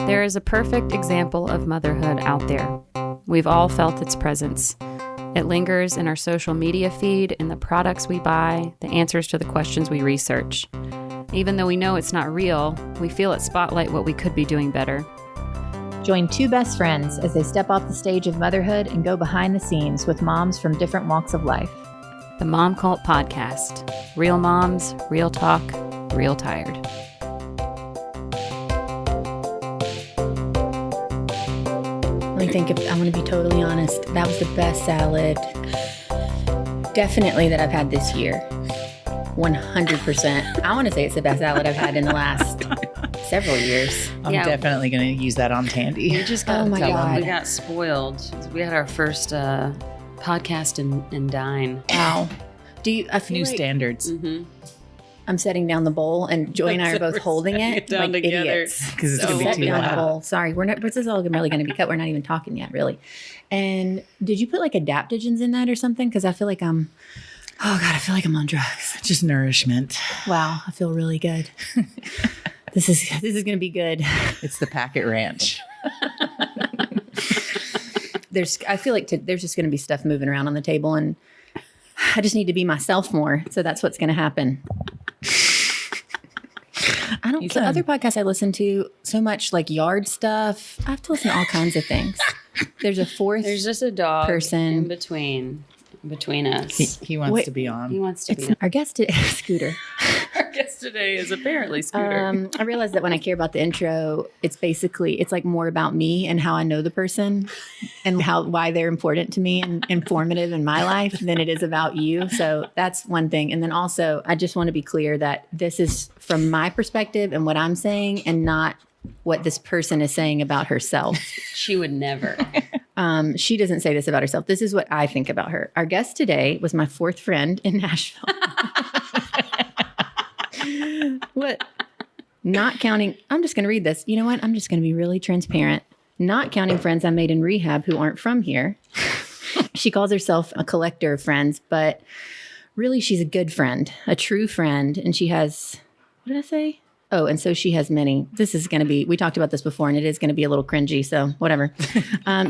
There is a perfect example of motherhood out there. We've all felt its presence. It lingers in our social media feed, in the products we buy, the answers to the questions we research. Even though we know it's not real, we feel it spotlight what we could be doing better. Join two best friends as they step off the stage of motherhood and go behind the scenes with moms from different walks of life. The Momcult Podcast. Real moms, real talk, real tired. Let me think. If I want to be totally honest, that was the best salad definitely that I've had this year. 100%. I want to say it's the best salad I've had in the last several years. I'm definitely going to use that on Tandy. We just got, oh my God. We got spoiled. We had our first podcast and dine. Wow. I feel New like standards. Mm-hmm. I'm setting down the bowl and Joy and I are both holding it down like together. idiots. Because it's So going to be set too down the loud. bowl. Sorry, this is all really going to be cut. We're not even talking yet, really. And did you put like adaptogens in that or something? Because I feel like I feel like I'm on drugs. Just nourishment. Wow, I feel really good. This is going to be good. It's the packet ranch. I feel like there's just going to be stuff moving around on the table, and I just need to be myself more. So that's what's going to happen. The other podcasts I listen to so much like yard stuff. I have to listen to all kinds of things. There's just a dog person in between us. He wants to be on. He wants to be. Our guest today, Scooter. Our guest today is apparently Scooter. I realized that when I care about the intro, it's like more about me and how I know the person and why they're important to me and informative in my life than it is about you. So that's one thing. And then also, I just want to be clear that this is from my perspective and what I'm saying, and not what this person is saying about herself. She would never. She doesn't say this about herself. This is what I think about her. Our guest today was my fourth friend in Nashville. What? Not counting, I'm just going to read this. You know what? I'm just going to be really transparent. Not counting friends I made in rehab who aren't from here. She calls herself a collector of friends, but really she's a good friend, a true friend. And she has, what did I say? Oh, and so she has many. This is going to be, we talked about this before, and it is going to be a little cringy, so whatever.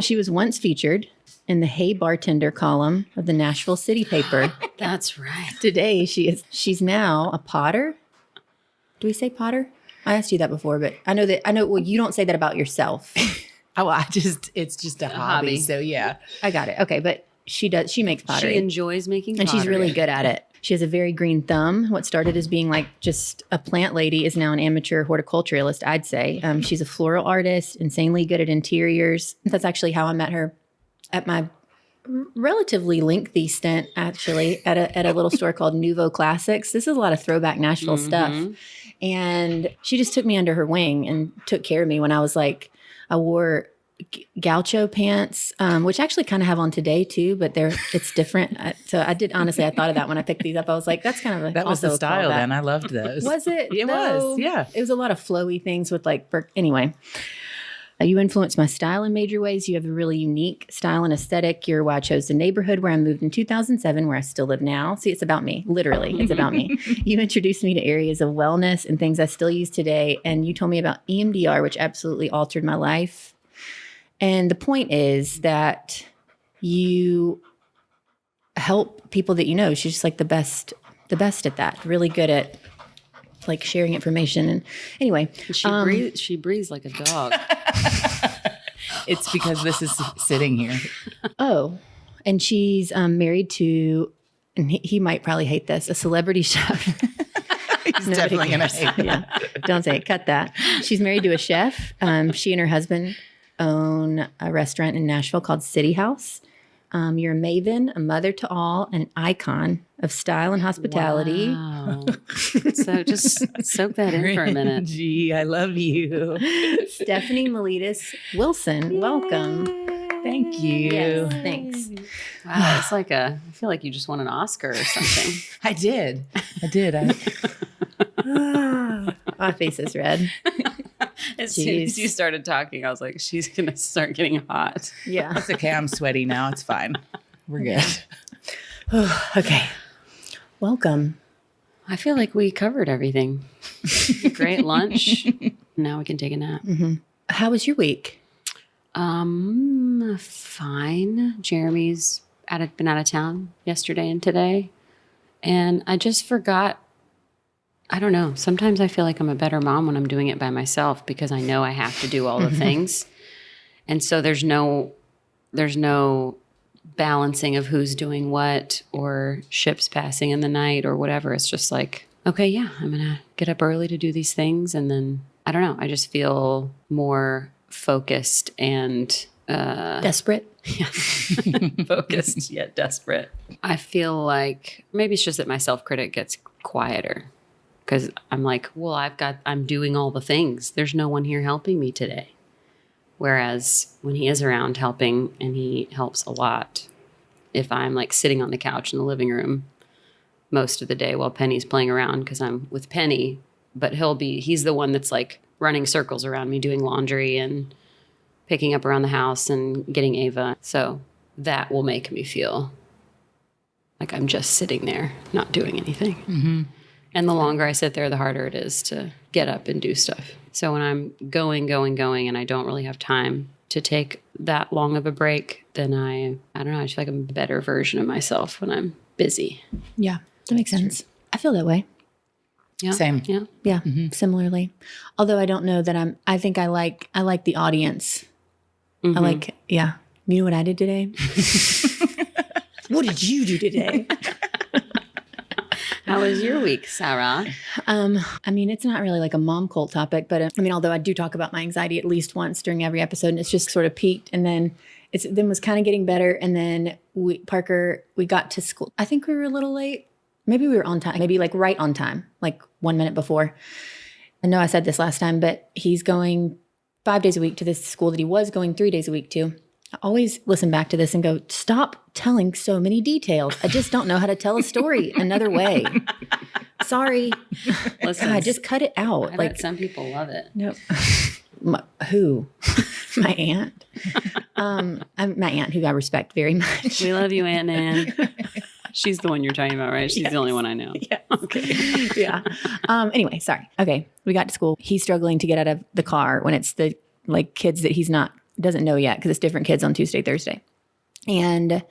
She was once featured in the Hey Bartender column of the Nashville City paper. That's right. Today, she's now a potter. Do we say potter? I asked you that before, but I know, well, you don't say that about yourself. It's just a hobby. So yeah. I got it. Okay, but she makes pottery. She enjoys making pottery. And she's really good at it. She has a very green thumb. What started as being like just a plant lady is now an amateur horticulturalist, I'd say. She's a floral artist, insanely good at interiors. That's actually how I met her at my relatively lengthy stint, actually, at a little store called Nouveau Classics. This is a lot of throwback Nashville stuff. And she just took me under her wing and took care of me when I was like, I wore gaucho pants, which I actually kind of have on today too, but it's different. So I thought of that when I picked these up. I was like, that's kind of that was the style then. I loved those. Was it? It was, yeah. It was a lot of flowy things with like, anyway. You influenced my style in major ways. You have a really unique style and aesthetic. You're why I chose the neighborhood where I moved in 2007, where I still live now. See, it's about me. Literally, it's about me. You introduced me to areas of wellness and things I still use today. And you told me about EMDR, which absolutely altered my life. And the point is that you help people that you know. She's just like the best at that. Really good at like sharing information. And anyway, she breathes like a dog. It's because this is sitting here. Oh, and she's married to, and he might probably hate this, a celebrity chef. He's definitely going to say that. Yeah, don't say it. Cut that. She's married to a chef. She and her husband own a restaurant in Nashville called City House. You're a maven, a mother to all, and an icon of style and hospitality. Wow. So just soak that in for a minute. Gee, I love you. Stephanie Melidis Wilson, welcome. Thank you. Yes, thanks. Wow, it's like I feel like you just won an Oscar or something. I did. My face is red. As soon as you started talking, I was like, she's going to start getting hot. Yeah. It's okay. I'm sweaty now. It's fine. We're good. Okay. Welcome. I feel like we covered everything. Great lunch. Now we can take a nap. Mm-hmm. How was your week? Fine. Jeremy's been out of town yesterday and today. And I just forgot. I don't know. Sometimes I feel like I'm a better mom when I'm doing it by myself because I know I have to do all the things. And so there's no balancing of who's doing what or ships passing in the night or whatever. It's just like, okay, yeah, I'm going to get up early to do these things. And then, I don't know, I just feel more focused and desperate. Yeah. Focused yet desperate. I feel like maybe it's just that my self-critic gets quieter because I'm like, well, I'm doing all the things. There's no one here helping me today. Whereas when he is around helping, and he helps a lot, if I'm like sitting on the couch in the living room most of the day while Penny's playing around because I'm with Penny, but he's the one that's like running circles around me doing laundry and picking up around the house and getting Ava. So that will make me feel like I'm just sitting there, not doing anything. Mm-hmm. And the longer I sit there, the harder it is to get up and do stuff. So when I'm going, and I don't really have time to take that long of a break, then I don't know, I just feel like I'm a better version of myself when I'm busy. Yeah, that makes sense. I feel that way. Yeah. Same. Yeah. Yeah, similarly. Although I don't know that I think I like the audience. Mm-hmm. I like, yeah. You know what I did today? What did you do today? How was your week, Sarah? I mean, it's not really like a mom cult topic, but I mean, although I do talk about my anxiety at least once during every episode, and it's just sort of peaked, and then then was kind of getting better, and then we got to school. I think we were a little late. Maybe we were on time. Maybe like right on time, like 1 minute before. I know I said this last time, but he's going 5 days a week to this school that he was going 3 days a week to. I always listen back to this and go, stop telling so many details. I just don't know how to tell a story another way. Sorry. Listen, God, just cut it out. I bet some people love it. Nope. Who? My aunt. My aunt, who I respect very much. We love you, Aunt Nan. She's the one you're talking about, right? She's the only one I know. Yes. Okay. Yeah. Anyway, sorry. Okay. We got to school. He's struggling to get out of the car when it's the like kids that he's doesn't know yet because it's different kids on Tuesday, Thursday. And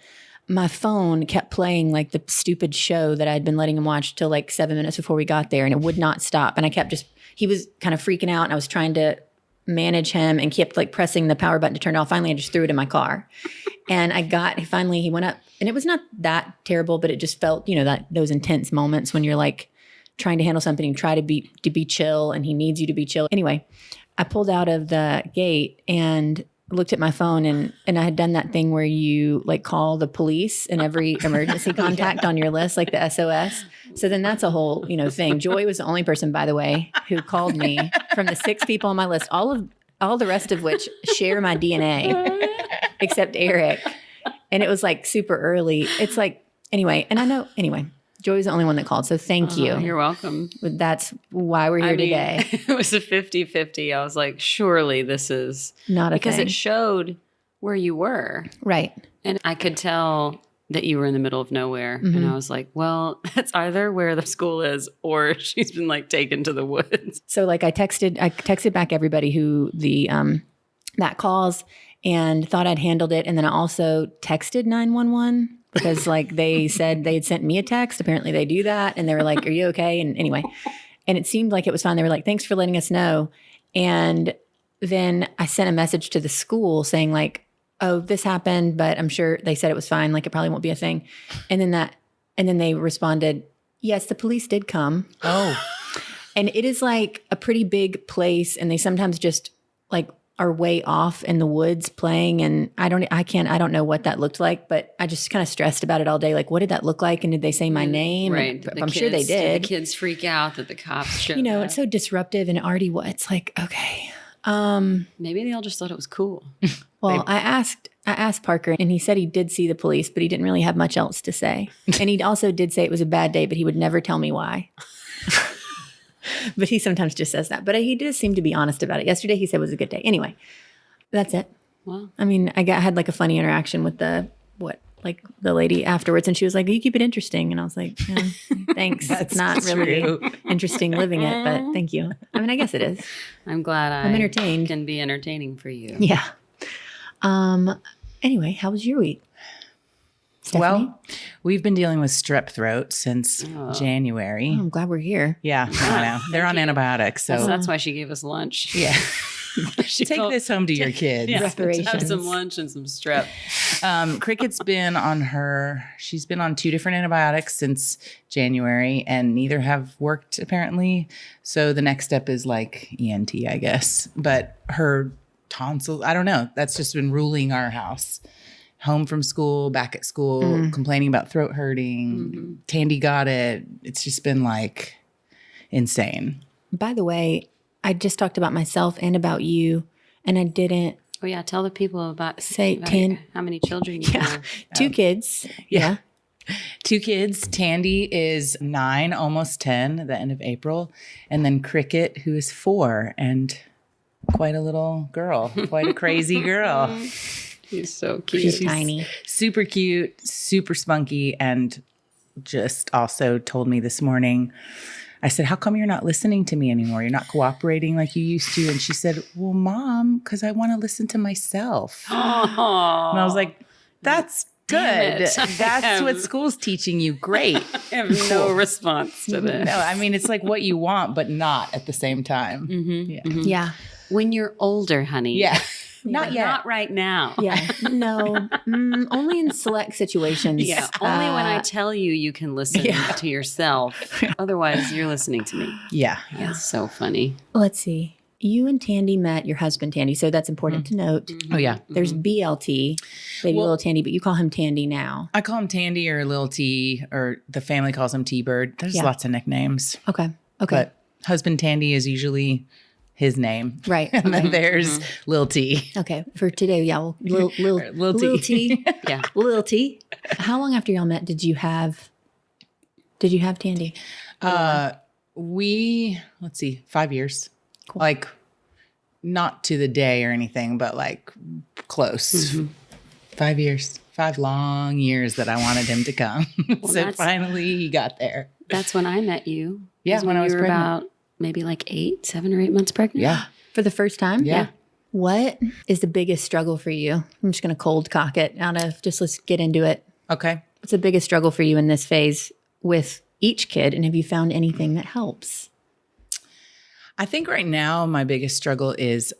my phone kept playing like the stupid show that I'd been letting him watch till like 7 minutes before we got there. And it would not stop. And I kept he was kind of freaking out and I was trying to manage him and kept like pressing the power button to turn it off. Finally, I just threw it in my car. And he went up and it was not that terrible, but it just felt, those intense moments when you're like trying to handle something and try to be chill and he needs you to be chill. Anyway, I pulled out of the gate and looked at my phone and I had done that thing where you like call the police and every emergency contact on your list, like the SOS. So then that's a whole, thing. Joy was the only person, by the way, who called me from the 6 people on my list, all the rest of which share my DNA except Eric. And it was like super early. It's like, anyway, Joy was the only one that called. So thank you. You're welcome. That's why we're here today. It was a 50-50. I was like, surely this is not a because thing. It showed where you were. Right. And I could tell that you were in the middle of nowhere. Mm-hmm. And I was like, well, that's either where the school is or she's been like taken to the woods. So like I texted back everybody who that calls and thought I'd handled it. And then I also texted 911 because like they said they had sent me a text. Apparently they do that. And they were like, are you okay? And anyway, and it seemed like it was fine. They were like, thanks for letting us know. And then I sent a message to the school saying like, oh, this happened, but I'm sure they said it was fine. Like it probably won't be a thing. And then they responded, yes, the police did come. Oh. And it is like a pretty big place. And they sometimes just like are way off in the woods playing. And I don't know what that looked like, but I just kind of stressed about it all day. Like, what did that look like? And did they say my name? Right. I'm sure they did. The kids freak out that the cops showed up. It's so disruptive and it's like, okay. Maybe they all just thought it was cool. Well, I asked Parker and he said he did see the police, but he didn't really have much else to say. And he also did say it was a bad day, but he would never tell me why. But he sometimes just says that. But he does seem to be honest about it. Yesterday he said it was a good day. Anyway, that's it. Well, I mean, I had like a funny interaction with the like the lady afterwards, and she was like, "You keep it interesting," and I was like, yeah, "Thanks." That's It's not really true. interesting living it, but thank you. I mean, I guess it is. I'm glad I'm entertained. can be entertaining for you. Yeah. Anyway, how was your week, Stephanie? Well, we've been dealing with strep throat since January. Oh, I'm glad we're here. Yeah, I know. They're on antibiotics. So That's why she gave us lunch. yeah. She Take felt- this home to your kids. Yeah, Reparations. have some lunch and some strep. Cricket's been on she's been on 2 different antibiotics since January, and neither have worked apparently. So the next step is like ENT, I guess. But her tonsils, I don't know. That's just been ruling our house. Home from school, back at school, complaining about throat hurting. Tandy got it. It's just been like insane. By the way, I just talked about myself and about you, and I didn't Oh yeah, tell the people about say how many children you have. 2 kids. Yeah. 2 kids. Tandy is 9, almost 10 at the end of April. And then Cricket, who is 4 and quite a little girl, quite a crazy girl. She's so cute. She's tiny. Super cute, super spunky, and just also told me this morning, I said, "How come you're not listening to me anymore? You're not cooperating like you used to." And she said, "Well, Mom, because I want to listen to myself." And I was like, "That's Damn good. it. That's what school's teaching you. Great." I have no response to this. No, I mean, it's like what you want, but not at the same time. Yeah. When you're older, honey. Yeah. Not yet. Not right now. Yeah. No. Only in select situations. Yeah. Only when I tell you you can listen to yourself. Otherwise, you're listening to me. Yeah. That's so funny. Let's see. You and Tandy met your husband, Tandy. So that's important to note. Oh, yeah. There's BLT, baby little Tandy, but you call him Tandy now. I call him Tandy or Lil T, or the family calls him T-Bird. There's lots of nicknames. Okay. But husband Tandy is usually his name. Right. And then there's Lil T. Okay. For today, yeah. Well, Lil T. Yeah. Lil T. How long after y'all met did you have Tandy? Let's see, 5 years. Cool. Like, not to the day or anything, but like close. 5 years. 5 long years that I wanted him to come. So finally he got there. That's when I met you. Yeah, when I was you were pregnant. about maybe like 7 or 8 months pregnant. Yeah. For the first time? Yeah. What is the biggest struggle for you? I'm just going to cold cock it let's get into it. Okay. What's the biggest struggle for you in this phase with each kid? And have you found anything that helps? I think right now my biggest struggle is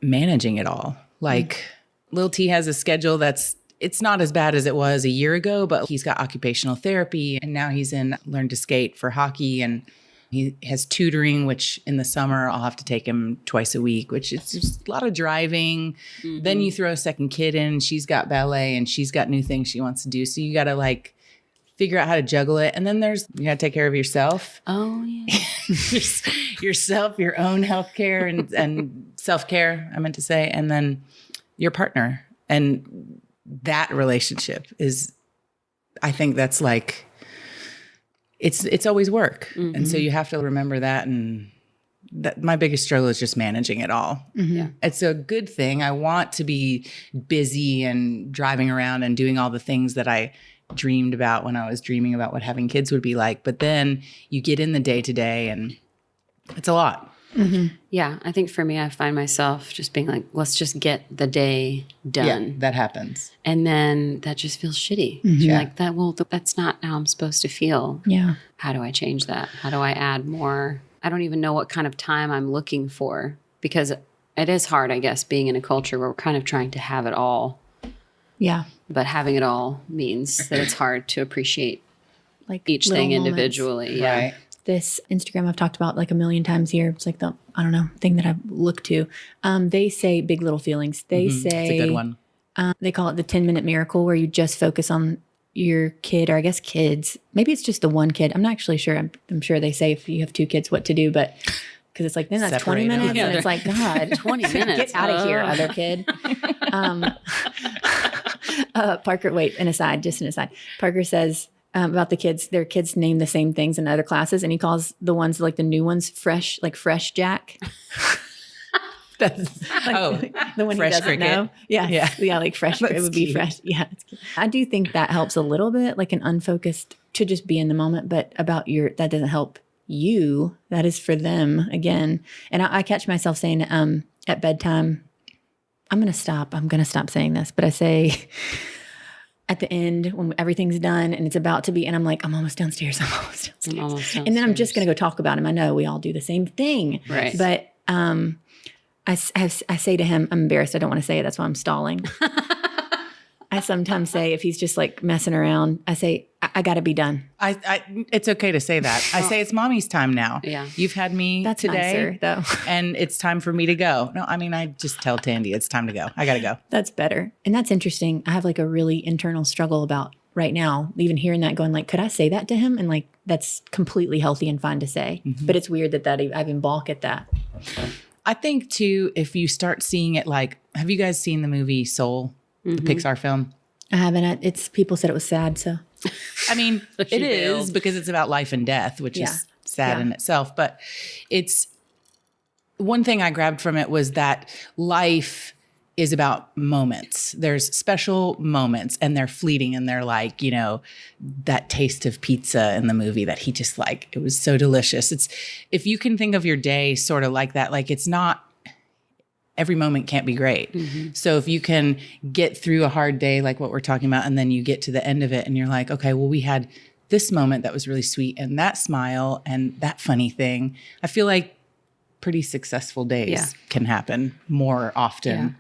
managing it all. Like Lil T has a schedule it's not as bad as it was a year ago, but he's got occupational therapy and now he's in Learn to Skate for hockey, and he has tutoring, which in the summer I'll have to take him twice a week, which is just a lot of driving. Then you throw a second kid in, she's got ballet and she's got new things she wants to do. So you got to like figure out how to juggle it. And then you got to take care of yourself. Oh, yeah. Yourself, your own healthcare and self-care, I meant to say, and then your partner. And that relationship is, I think that's like, it's always work. And so you have to remember that. And that my biggest struggle is just managing it all. Yeah. It's a good thing. I want to be busy and driving around and doing all the things that I dreamed about when I was dreaming about what having kids would be like. But then you get in the day to day and it's a lot. Yeah. I think for me, I find myself just being like, let's just get the day done. Yeah, that happens. And then that just feels shitty. You're like, that's not how I'm supposed to feel. Yeah. How do I change that? How do I add more? I don't even know what kind of time I'm looking for, because it is hard, I guess, being in a culture where we're kind of trying to have it all. Yeah. But having it all means that it's hard to appreciate Like each little thing moments. individually. Yeah. Right. This Instagram I've talked about like a million times here. It's like the, I don't know, thing that I look to. They say big little feelings. They say, It's a good one. They call it the 10-minute miracle, where you just focus on your kid, or I guess kids. Maybe it's just the one kid. I'm not actually sure. I'm sure they say if you have 2 kids, what to do, but because it's like, then that's Separate 20 them. minutes. Yeah, And it's like, God, 20 minutes. Get out of here, other kid. Parker, wait, just an aside. Parker says about the kids, their kids name the same things in other classes, and he calls the ones like the new ones fresh Jack. That's, the one fresh he doesn't cricket. know. Yeah, like fresh. It would be cute. fresh. Yeah, it's cute. I do think that helps a little bit, like an unfocused to just be in the moment. But about that doesn't help you. That is for them again. And I catch myself saying at bedtime, I'm gonna stop saying this, but I say at the end when everything's done and it's about to be, and I'm like, I'm almost downstairs. And then I'm just gonna go talk about him. I know we all do the same thing, Right? But I say to him, I'm embarrassed. I don't want to say it. That's why I'm stalling. I sometimes say, if he's just like messing around, I say, I got to be done. It's okay to say that. I say, it's mommy's time now. Yeah. You've had me That's today, nicer, though. and it's time for me to go. No, I mean, I just tell Tandy it's time to go. I got to go. That's better. And that's interesting. I have like a really internal struggle about right now, even hearing that going like, could I say that to him? And like, that's completely healthy and fine to say. Mm-hmm. But it's weird that I even balk at that. I think too, if you start seeing it like, have you guys seen the movie Soul, the Pixar film? I haven't. People said it was sad. So I mean, it is because it's about life and death, which is sad in itself. But it's one thing I grabbed from it was that life is about moments. There's special moments and they're fleeting and they're like, you know, that taste of pizza in the movie that he just like, it was so delicious. It's, if you can think of your day sort of like that, like it's not, every moment can't be great. Mm-hmm. So if you can get through a hard day, like what we're talking about, and then you get to the end of it and you're like, okay, well, we had this moment that was really sweet and that smile and that funny thing. I feel like pretty successful days can happen more often. Yeah.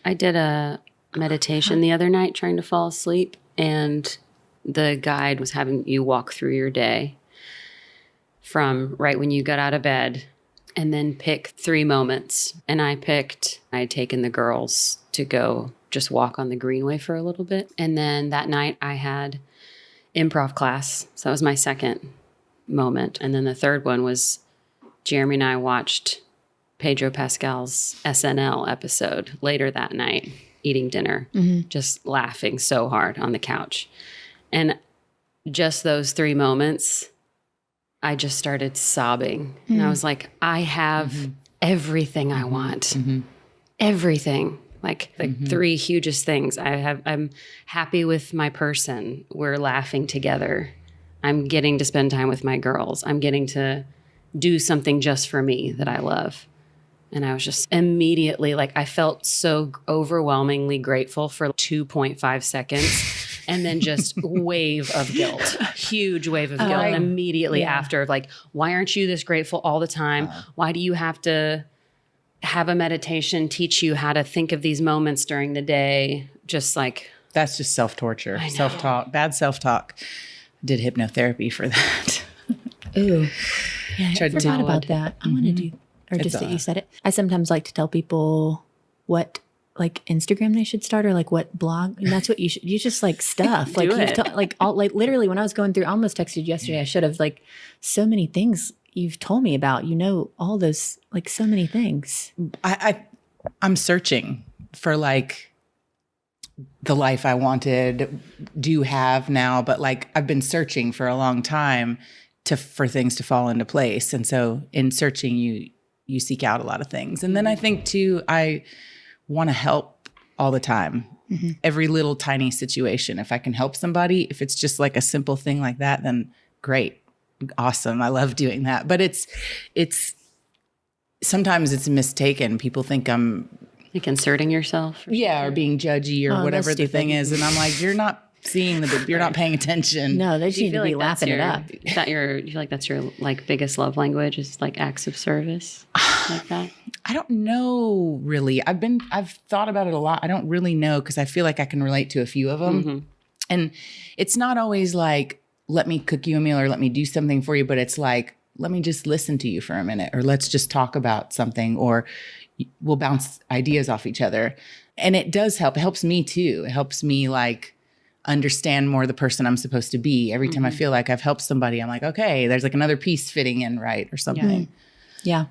I did a meditation the other night trying to fall asleep, and the guide was having you walk through your day from right when you got out of bed and then pick 3 moments. And I had taken the girls to go just walk on the greenway for a little bit. And then that night I had improv class. So that was my second moment. And then the third one was Jeremy and I watched Pedro Pascal's SNL episode later that night, eating dinner, just laughing so hard on the couch. And just those 3 moments, I just started sobbing. And I was like, I have everything I want. Everything. Like the 3 hugest things. I'm happy with my person. We're laughing together. I'm getting to spend time with my girls. I'm getting to do something just for me that I love. And I was just immediately like, I felt so overwhelmingly grateful for 2.5 seconds. And then just wave of guilt, huge wave of guilt immediately after. Like, why aren't you this grateful all the time? Why do you have to have a meditation teach you how to think of these moments during the day? Just like. That's just self-torture, self-talk, bad self-talk. Did hypnotherapy for that. Ooh. Yeah, I forgot about that. I want to do, or just that you said it. I sometimes like to tell people what like Instagram they should start, or like what blog, and that's what you should. You just like stuff like like literally when I was going through, I almost texted you yesterday. I should have, like, so many things you've told me about. You know, all those, like, so many things. I'm searching for like the life I wanted, do have now, but like I've been searching for a long time for things to fall into place, and so in searching, you seek out a lot of things, and then I think too, I want to help all the time. Every little tiny situation. If I can help somebody, if it's just like a simple thing like that, then great. Awesome. I love doing that. But it's sometimes it's mistaken. People think I'm like inserting yourself. Or being judgy or whatever the thing is. And I'm like, you're not seeing you're not paying attention. No, they need to be laughing it up. You feel like that's your like biggest love language is like acts of service like that? I don't know really. I've thought about it a lot. I don't really know because I feel like I can relate to a few of them. And it's not always like, let me cook you a meal or let me do something for you, but it's like, let me just listen to you for a minute, or let's just talk about something, or we'll bounce ideas off each other. And it does help. It helps me too. It helps me like understand more the person I'm supposed to be. Every time I feel like I've helped somebody, I'm like, okay, there's like another piece fitting in right or something. Yeah.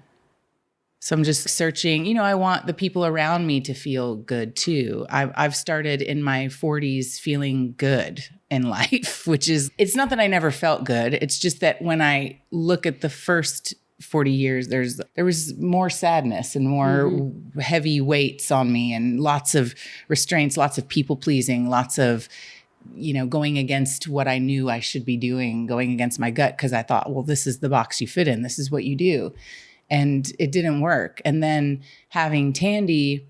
So I'm just searching, I want the people around me to feel good too. I've started in my 40s feeling good in life, which is, it's not that I never felt good. It's just that when I look at the first 40 years, there was more sadness and more heavy weights on me, and lots of restraints, lots of people pleasing, lots of, going against what I knew I should be doing, going against my gut, because I thought, well, this is the box you fit in. This is what you do. And it didn't work. And then having Tandy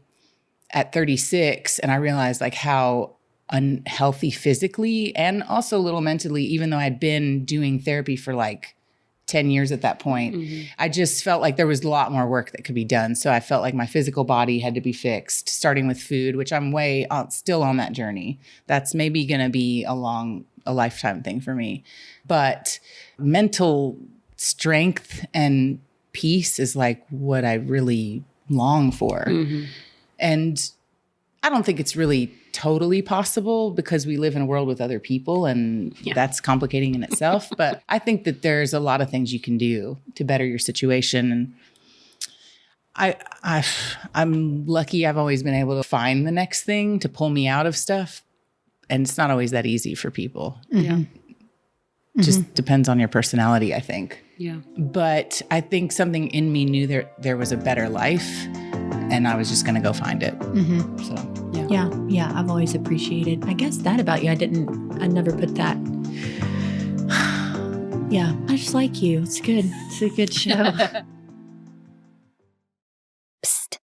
at 36, and I realized like how unhealthy physically and also a little mentally, even though I'd been doing therapy for like 10 years at that point, I just felt like there was a lot more work that could be done. So I felt like my physical body had to be fixed, starting with food, which I'm still on that journey. That's maybe going to be a lifetime thing for me. But mental strength and peace is like what I really long for. And I don't think it's really totally possible because we live in a world with other people, and that's complicating in itself. But I think that there's a lot of things you can do to better your situation. And I'm lucky I've always been able to find the next thing to pull me out of stuff. And it's not always that easy for people. Just depends on your personality, I think. Yeah. But I think something in me knew there was a better life, and I was just going to go find it. So. Yeah. I've always appreciated, I guess, that about you. I never put that. Yeah. I just like you. It's good. It's a good show. Psst.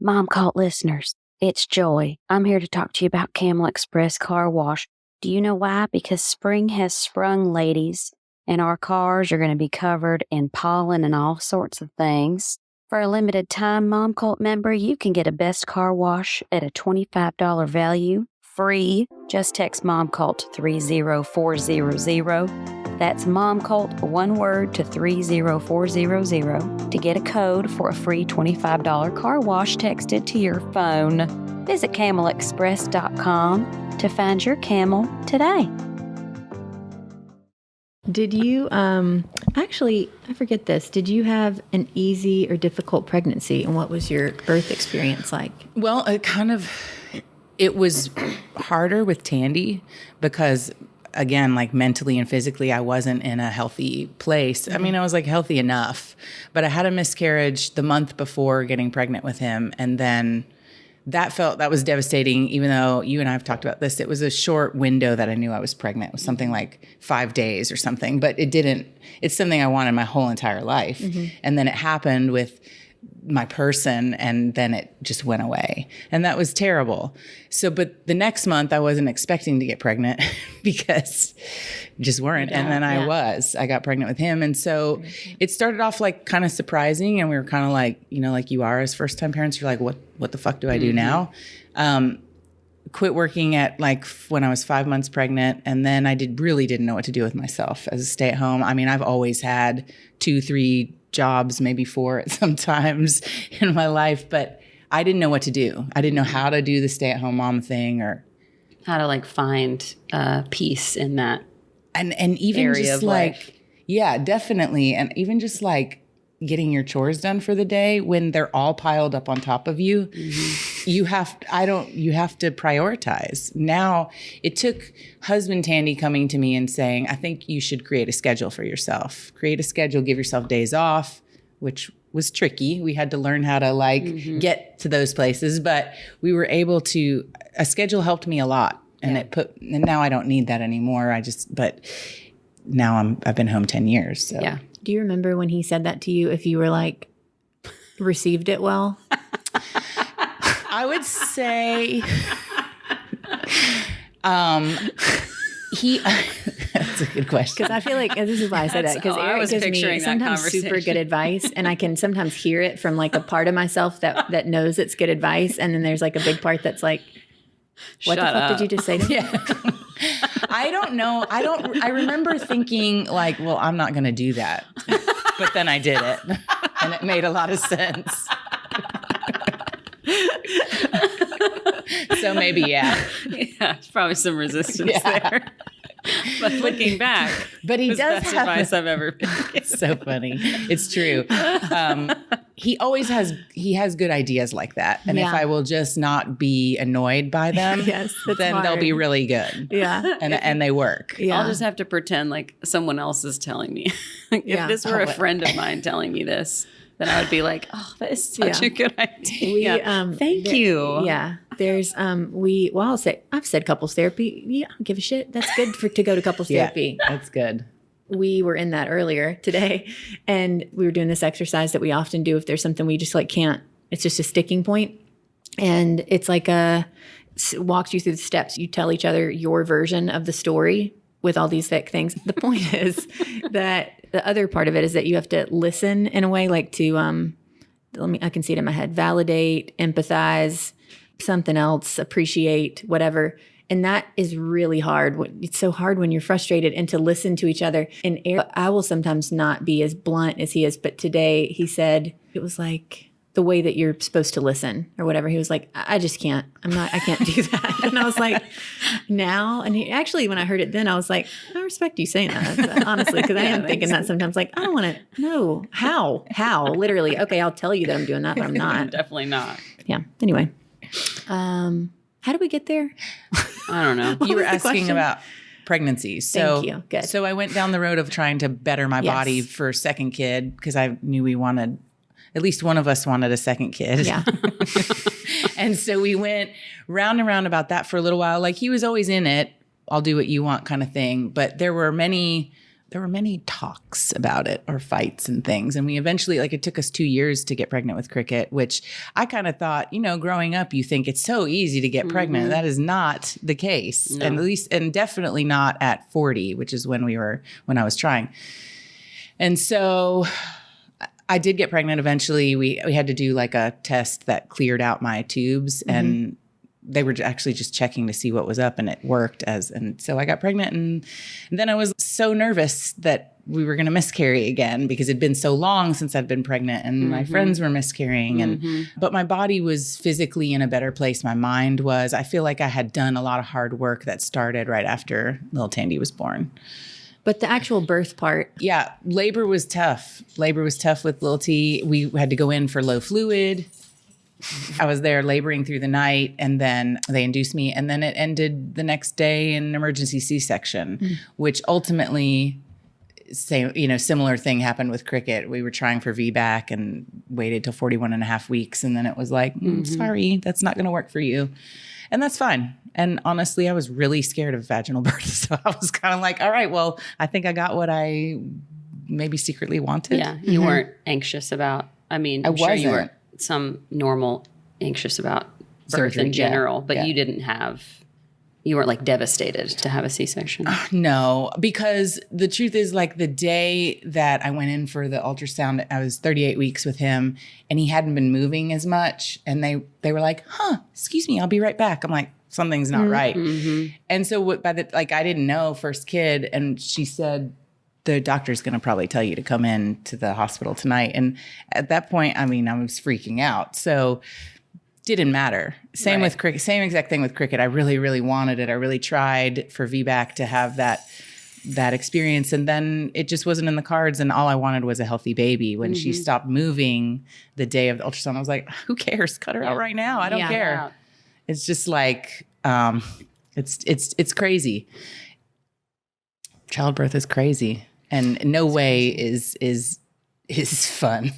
Momcult listeners, it's Joy. I'm here to talk to you about Camel Express Car Wash. Do you know why? Because spring has sprung, ladies, and our cars are going to be covered in pollen and all sorts of things. For a limited time, Momcult member, you can get a best car wash at a $25 value, free. Just text Momcult to 30400. That's Momcult, one word, to 30400 to get a code for a free $25 car wash texted to your phone. Visit camelexpress.com to find your camel today. Did you, actually, I forget this. Did you have an easy or difficult pregnancy? And what was your birth experience like? Well, it was harder with Tandy because, again, like mentally and physically, I wasn't in a healthy place. I mean, I was like healthy enough, but I had a miscarriage the month before getting pregnant with him. And then that was devastating, even though you and I have talked about this. It was a short window that I knew I was pregnant. It was something like 5 days or something, but it's something I wanted my whole entire life. And then it happened with my person, and then it just went away. And that was terrible. So, but the next month I wasn't expecting to get pregnant because just weren't. And then I got pregnant with him. And so it started off like kind of surprising. And we were kind of like, like you are as first time parents, you're like, what the fuck do I do now? Quit working at like when I was 5 months pregnant. And then I really didn't know what to do with myself as a stay at home. I mean, I've always had 2-3 jobs, maybe 4 at some times in my life, but I didn't know what to do. I didn't know how to do the stay-at-home mom thing, or how to like find peace in that and even area just of like life. Yeah, definitely. And even just like getting your chores done for the day when they're all piled up on top of you. You have to prioritize. Now, it took husband Tandy coming to me and saying, I think you should create a schedule for yourself. Create a schedule, give yourself days off, which was tricky. We had to learn how to get to those places, but we were able to, a schedule helped me a lot. And and now I don't need that anymore. But now I've been home 10 years. So. Yeah. Do you remember when he said that to you, if you were like, received it well? I would say that's a good question. Because I feel like, this is why I said that, because Eric gives me sometimes super good advice, and I can sometimes hear it from like a part of myself that knows it's good advice, and then there's like a big part that's like, what the fuck did you just say to me? Yeah. I don't know. I remember thinking like, well, I'm not going to do that. But then I did it. And it made a lot of sense. So maybe, yeah. Yeah, there's probably some resistance there. But looking back, but he does best have advice I've ever been. It's so funny. It's true. he has good ideas like that. And if I will just not be annoyed by them, Yes, that's then they'll be hard. really good. Yeah. And they work. Yeah. I'll just have to pretend like someone else is telling me. Like, Yeah. If this were a friend of mine telling me this, then I would be like, oh, that is such a good idea. Thank you. Yeah. There's I've said couples therapy. Yeah, I don't give a shit. That's good to go to couples therapy. That's good. We were in that earlier today, and we were doing this exercise that we often do if there's something we just like can't, it's just a sticking point. And it's like walks you through the steps. You tell each other your version of the story with all these thick things. The point is that the other part of it is that you have to listen in a way like to, I can see it in my head, validate, empathize, something else, appreciate, whatever. And that is really hard. It's so hard when you're frustrated, and to listen to each other. And I will sometimes not be as blunt as he is. But today he said, it was like the way that you're supposed to listen or whatever. He was like, I just can't. I can't do that. And I was like, now. And he actually, when I heard it then, I was like, I respect you saying that, honestly, because I am thinking that sometimes, like, I don't want to know. How? Literally. Okay, I'll tell you that I'm doing that, but I'm not. Definitely not. Yeah. Anyway. How did we get there? I don't know. You were was the asking question? about pregnancy. So, Thank you. Good. So I went down the road of trying to better my body for a second kid because I knew at least one of us wanted a second kid. Yeah. And so we went round and round about that for a little while. Like, he was always in it. I'll do what you want kind of thing. But there were many talks about it, or fights and things. And we eventually, like, it took us 2 years to get pregnant with Cricket, which I kind of thought, growing up, you think it's so easy to get pregnant. That is not the case. No. And definitely not at 40, which is when I was trying. And so I did get pregnant eventually. We had to do like a test that cleared out my tubes, and they were actually just checking to see what was up, and it worked and so I got pregnant, and then I was so nervous that we were going to miscarry again because it'd been so long since I'd been pregnant, and my friends were miscarrying, but my body was physically in a better place. My mind was. I feel like I had done a lot of hard work that started right after little Tandy was born. But the actual birth part. Yeah, labor was tough. Labor was tough with little T. We had to go in for low fluid. I was there laboring through the night, and then they induced me, and then it ended the next day in an emergency C-section, which ultimately, similar thing happened with Cricket. We were trying for VBAC and waited till 41 and a half weeks, and then it was like, sorry, that's not going to work for you. And that's fine. And honestly, I was really scared of vaginal birth. So I was kind of like, all right, well, I think I got what I maybe secretly wanted. Yeah. You weren't anxious about, I'm sure you were some normal anxious about birth Surgery, in general, but yeah. you weren't like devastated to have a C-section. No, because the truth is, like, the day that I went in for the ultrasound, I was 38 weeks with him, and he hadn't been moving as much. And they were like, excuse me, I'll be right back. I'm like, something's not right. And so I didn't know, first kid. And she said, the doctor's going to probably tell you to come in to the hospital tonight. And at that point, I was freaking out. So didn't matter. Same with Cricket. Same exact thing with Cricket. I really, really wanted it. I really tried for VBAC to have that experience. And then it just wasn't in the cards. And all I wanted was a healthy baby. When she stopped moving the day of the ultrasound, I was like, who cares? Cut her out right now. I don't care. Yeah. It's just like, it's crazy. Childbirth is crazy. And no way is fun.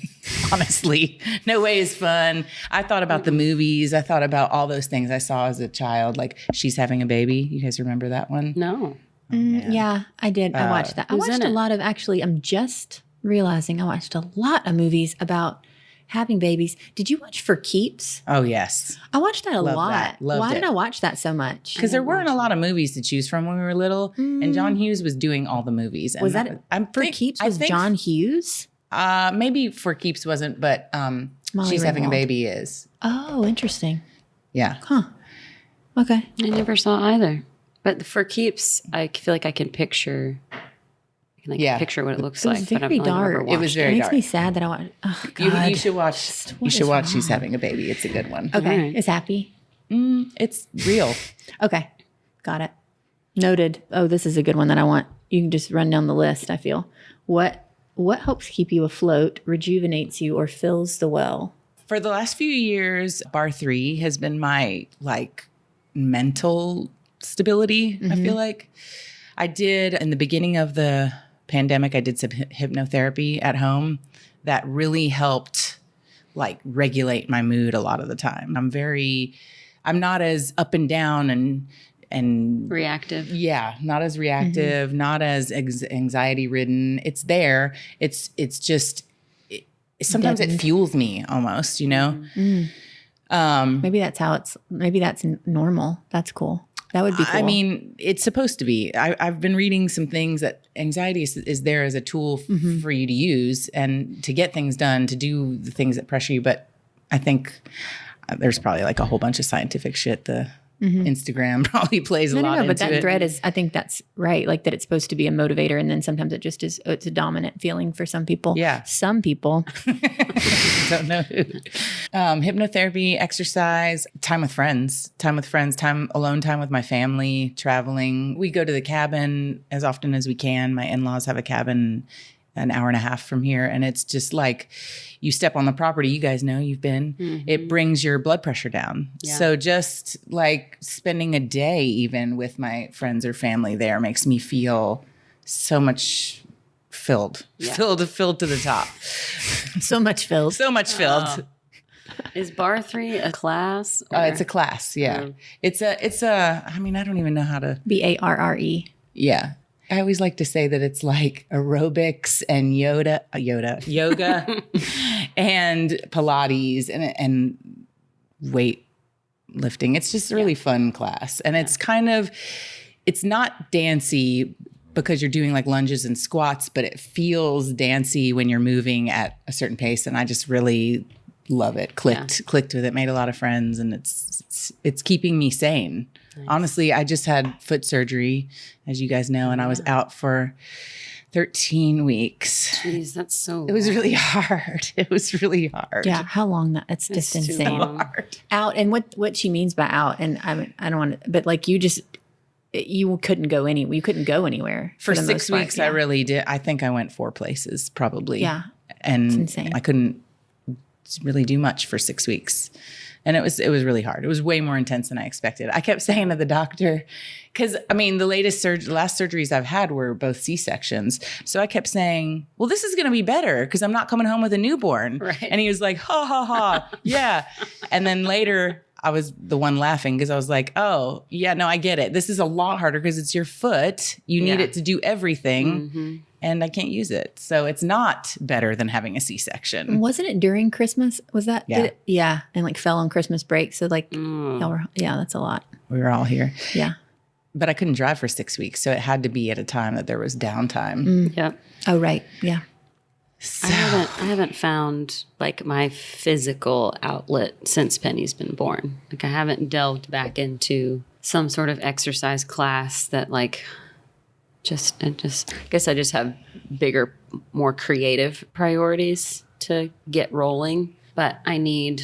Honestly, no way is fun. I thought about the movies. I thought about all those things I saw as a child, like She's Having a Baby. You guys remember that one? No. Yeah, I did. I watched that. I who's watched in a it? lot of, actually, I'm just realizing I watched a lot of movies about having babies. Did you watch For Keeps? Oh, yes. I watched that a Loved lot. that. Loved Why it. did I watch that so much? Because there weren't a lot of movies to choose from when we were little, and John Hughes was doing all the movies. And Was that For Keeps was John Hughes? Maybe For Keeps wasn't, but She's Having a Ringwald. Baby is. Oh, interesting. Yeah. Huh. Okay. I never saw either. But For Keeps, I feel like I can picture picture what it looks It was like. But I've very only ever dark. watched It was very It makes dark. me sad that I watched. Oh, You God. should watch. What You should is watch She's wrong? Having a Baby. It's a good one. Okay. All right. Is happy? It's real. Okay. Got it. Noted. Oh, this is a good one that I want. You can just run down the list, I feel. What what helps keep you afloat, rejuvenates you, or fills the well? For the last few years, bar 3 has been my mental stability. I feel like I did in the beginning of the pandemic, I did some hypnotherapy at home that really helped regulate my mood a lot of the time. I'm not as up and down and Reactive. Yeah, not as reactive, not as anxiety ridden. It's there. It's just sometimes it fuels me almost, Maybe that's normal. That's cool. That would be cool. I mean, it's supposed to be. I've been reading some things that anxiety is there as a tool for you to use and to get things done, to do the things that pressure you. But I think there's probably a whole bunch of scientific shit. The Instagram probably plays a lot into it. But that thread is, I think that's right. That it's supposed to be a motivator. And then sometimes it just is, it's a dominant feeling for some people. Yeah. Some people. Don't know who. Hypnotherapy, exercise, time with friends, alone time with my family, traveling. We go to the cabin as often as we can. My in-laws have a cabin an hour and a half from here. And it's just you step on the property, you guys know, you've been, it brings your blood pressure down. Yeah. So just spending a day even with my friends or family there makes me feel so much filled to the top. So much filled. Is bar 3 a class? It's a class. Yeah. It's a, I don't even know how to. BARRE. Yeah. I always like to say that it's aerobics and yoga and Pilates and weight lifting. It's just a really fun class. And it's it's not dancey because you're doing lunges and squats, but it feels dancey when you're moving at a certain pace. And I just really love it. Clicked with it, made a lot of friends, and it's keeping me sane. Nice. Honestly, I just had foot surgery, as you guys know, and I was out for 13 weeks. Jeez, that's so long. It was really hard. Yeah, how long? It's just insane. Hard. Out, and what she means by out, and I don't want to, but you couldn't go anywhere. You couldn't go anywhere for 6 weeks. Yeah. I really did. I think I went 4 places probably. Yeah, and it's insane. I couldn't really do much for 6 weeks. And it was really hard. It was way more intense than I expected. I kept saying to the doctor, because the last surgeries I've had were both C-sections. So I kept saying, well, this is going to be better because I'm not coming home with a newborn. Right. And he was like, ha, ha, ha. Yeah. And then later I was the one laughing because I was like, oh, yeah, no, I get it. This is a lot harder because it's your foot. You need it to do everything. And I can't use it. So it's not better than having a C-section. Wasn't it during Christmas? Was that? Yeah. And fell on Christmas break. So that's a lot. We were all here. Yeah. But I couldn't drive for 6 weeks. So it had to be at a time that there was downtime. Yep. Oh, right. Yeah. So. I haven't found my physical outlet since Penny's been born. I haven't delved back into some sort of exercise class that I guess I just have bigger, more creative priorities to get rolling. But I know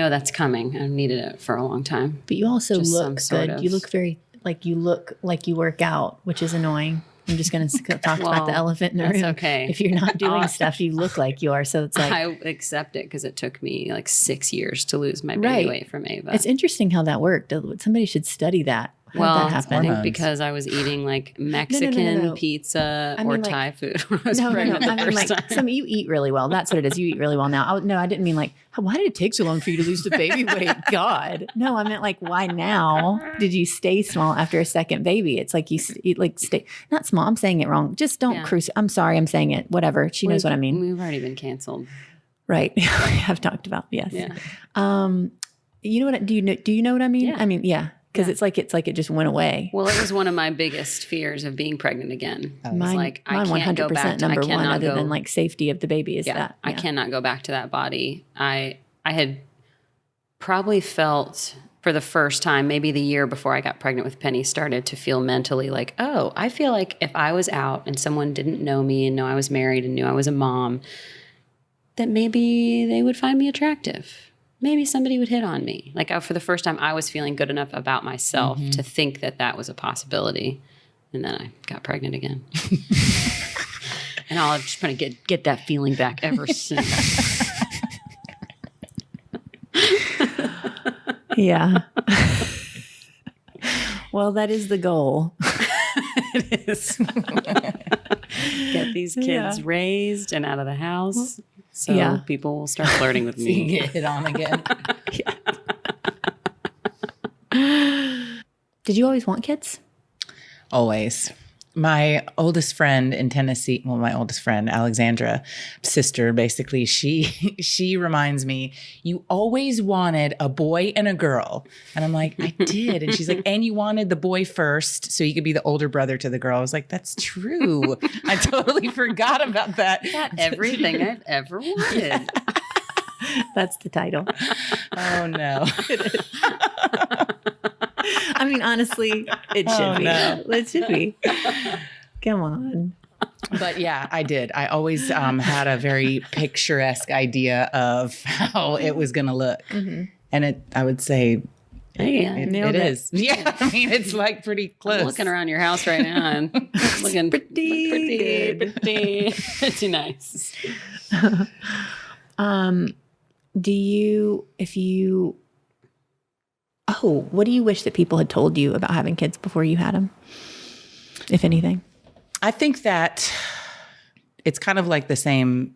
that's coming. I've needed it for a long time. But you also look good. You look very, you look like you work out, which is annoying. I'm just going to talk about the elephant in the room. That's okay. If you're not doing stuff, you look like you are. So it's I accept it because it took me 6 years to lose my baby weight from Ava. It's interesting how that worked. Somebody should study that. How did that happen? I think because I was eating Mexican pizza or Thai food when I was pregnant the first time. You eat really well. That's what it is. You eat really well now. I didn't mean why did it take so long for you to lose the baby weight? God. No, I meant why now did you stay small after a second baby? It's you stay, not small. I'm saying it wrong. Just don't cruise. I'm sorry. I'm saying it. Whatever. She knows what I mean. We've already been canceled. Right. I've talked about, yes. Yeah. You know what, do you know what I mean? Yeah. I mean, yeah. Because it's like it just went away. Well, it was one of my biggest fears of being pregnant again. Mine, I can't 100% go back to, number one, other than safety of the baby is that. Yeah. I cannot go back to that body. I had probably felt for the first time, maybe the year before I got pregnant with Penny, started to feel mentally I feel like if I was out and someone didn't know me and know I was married and knew I was a mom, that maybe they would find me attractive. Maybe somebody would hit on me. For the first time, I was feeling good enough about myself to think that was a possibility. And then I got pregnant again. And I'll just try to get that feeling back ever soon. Yeah. Well, that is the goal. It is. Get these kids raised and out of the house so people will start flirting with So me. you get hit on again. Did you always want kids? Always. My oldest friend in Tennessee, well, my oldest friend, Alexandra, sister, basically, she reminds me, you always wanted a boy and a girl. And I'm like, I did. And she's like, and you wanted the boy first so you could be the older brother to the girl. I was like, that's true. I totally forgot about that. Got everything I've ever wanted. Yeah. That's the title. Oh, no. I mean, honestly, it should be. No. It should be. Come on. But yeah, I did. I always had a very picturesque idea of how it was going to look. Mm-hmm. And I would say, it is. Yeah. I mean, it's like pretty close. I'm looking around your house right now and it's looking pretty nice. What do you wish that people had told you about having kids before you had them, if anything? I think that it's kind of like the same.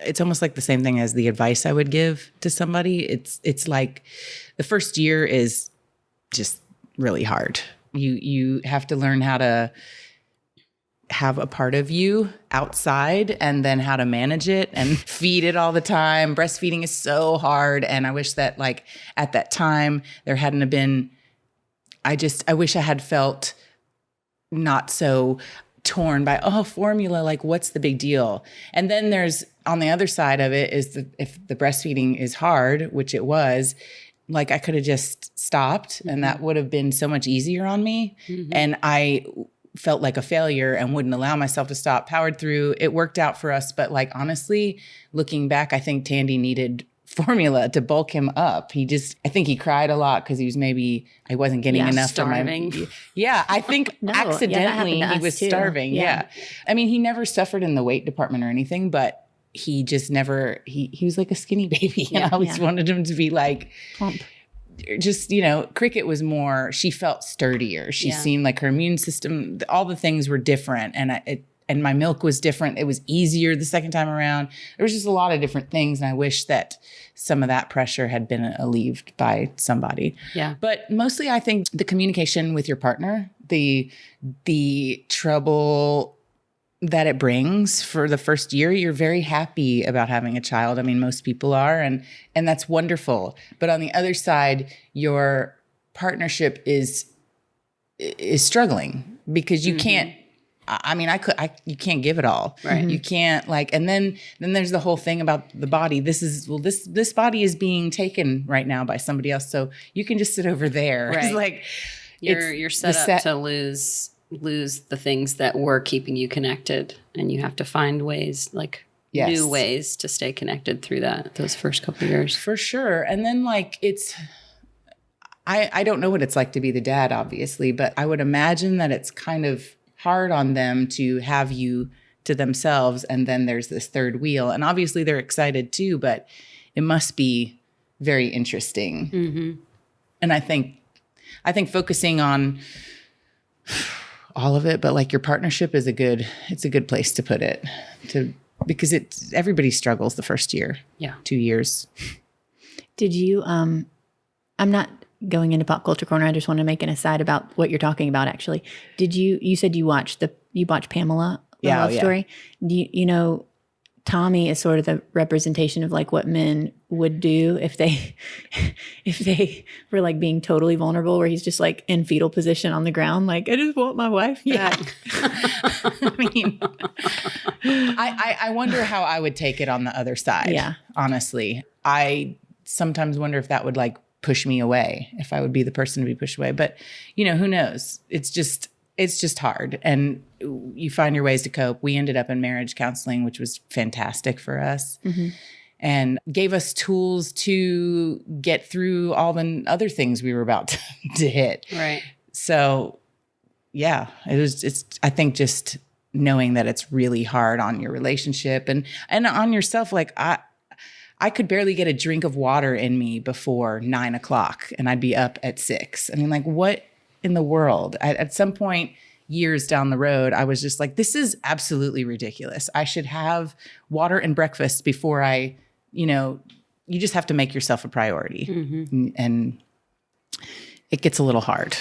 It's almost like the same thing as the advice I would give to somebody. It's like the first year is just really hard. You have to learn how to have a part of you outside and then how to manage it and feed it all the time. Breastfeeding is so hard. And I wish that like at that time there hadn't have been, I wish I had felt not so torn by, formula, like what's the big deal? And then there's on the other side of it is if the breastfeeding is hard, which it was, like I could have just stopped and that would have been so much easier on me. Mm-hmm. And I felt like a failure and wouldn't allow myself to stop, powered through. It worked out for us. But like, honestly, looking back, I think Tandy needed formula to bulk him up. I think he cried a lot because I wasn't getting enough starving. For my, yeah, I think accidentally he was starving. Yeah. I mean, he never suffered in the weight department or anything, but he just never, he was like a skinny baby. And I always wanted him to be like, plump. Just, Cricket was more, she felt sturdier. She seemed like her immune system, all the things were different. And my milk was different. It was easier the second time around. There was just a lot of different things. And I wish that some of that pressure had been alleviated by somebody. Yeah. But mostly I think the communication with your partner, the trouble that it brings for the first year, you're very happy about having a child. I mean, most people are, and that's wonderful. But on the other side, your partnership is struggling because you can't. I mean, you can't give it all. Right. You can't and then there's the whole thing about the body. This body is being taken right now by somebody else. So you can just sit over there. Right. It's like you're set up to lose the things that were keeping you connected, and you have to find ways, new ways to stay connected through those first couple of years. For sure. And then I don't know what it's like to be the dad, obviously, but I would imagine that it's kind of hard on them to have you to themselves. And then there's this third wheel, and obviously they're excited too, but it must be very interesting. Mm-hmm. And I think focusing on all of it, but your partnership is a good place to put it, because everybody struggles the first year. Yeah. 2 years. Did you, I'm not going into pop culture corner. I just want to make an aside about what you're talking about. Actually, you said you watched Pamela, Love Story. Do you know, Tommy is sort of the representation of what men would do if they were being totally vulnerable, where he's just in fetal position on the ground. I just want my wife back. I mean, I wonder how I would take it on the other side. Yeah. Honestly, I sometimes wonder if that would push me away, if I would be the person to be pushed away. But who knows? It's just hard, and you find your ways to cope. We ended up in marriage counseling, which was fantastic for us, and gave us tools to get through all the other things we were about to hit. Right. So, yeah, it's I think just knowing that it's really hard on your relationship and on yourself. Like I could barely get a drink of water in me before 9 o'clock and I'd be up at 6. I mean, like, what in the world? At some point, years down the road, I was just like, this is absolutely ridiculous. I should have water and breakfast before you just have to make yourself a priority. Mm-hmm. And it gets a little hard.